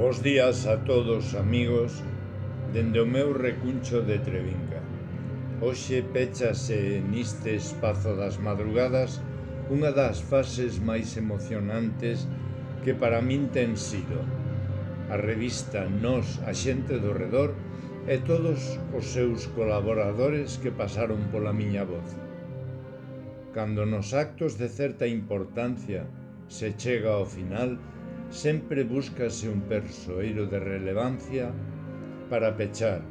Bos días a todos, amigos, dende o meu recuncho de Trevinca. Hoxe péchase neste espazo das madrugadas unha das fases máis emocionantes que para min ten sido. A revista Nós, a xente do redor e todos os seus colaboradores que pasaron pola miña voz. Cando nos actos de certa importancia se chega ao final, sempre búscase un persoeiro de relevancia para pechar.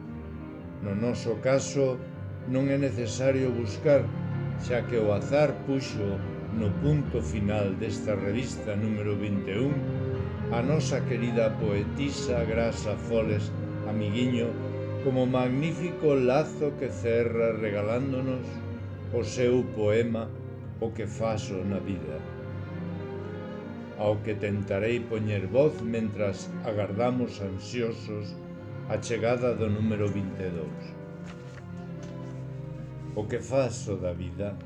No noso caso, non é necesario buscar, xa que o azar puxo no punto final desta revista número 21 a nosa querida poetisa Grasa Foles Amiguiño como magnífico lazo que cerra regalándonos o seu poema O que faso na vida, ao que tentarei poñer voz mentras agardamos ansiosos a chegada do número 22. O que faso da vida?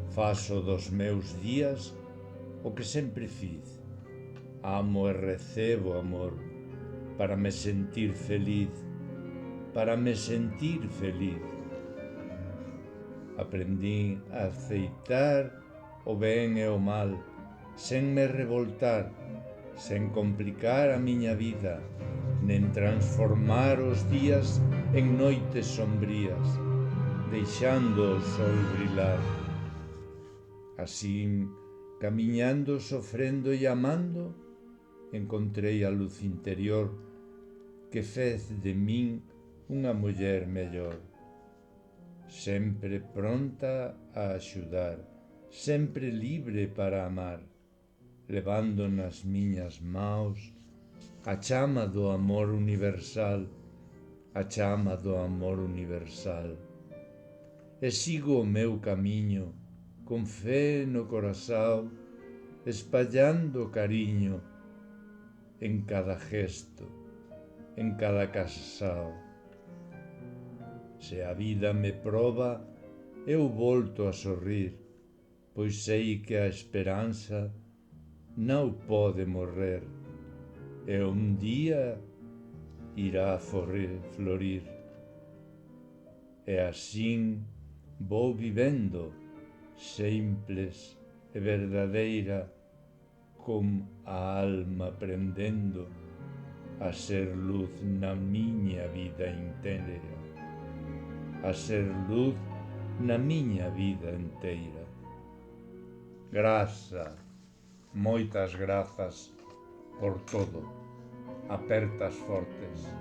Faso dos meus días o que sempre fiz. Amo e recebo amor para me sentir feliz, Aprendín a aceitar o ben e o mal, sen me revoltar, sen complicar a miña vida, nen transformar os días en noites sombrías, deixando o sol brilar. Así, camiñando, sofrendo e amando, encontrei a luz interior que fez de min unha muller mellor. Sempre pronta a axudar, sempre libre para amar, levando nas miñas maus a chama do amor universal, E sigo o meu camiño, con fe no corazao, espallando cariño en cada gesto, en cada casao. Se a vida me proba, eu volto a sorrir, pois sei que a esperanza non pode morrer e un día irá florir. E asín vou vivendo, simples e verdadeira, con a alma aprendendo a ser luz na miña vida inteira. Graza, moitas grazas por todo. Apertas fortes.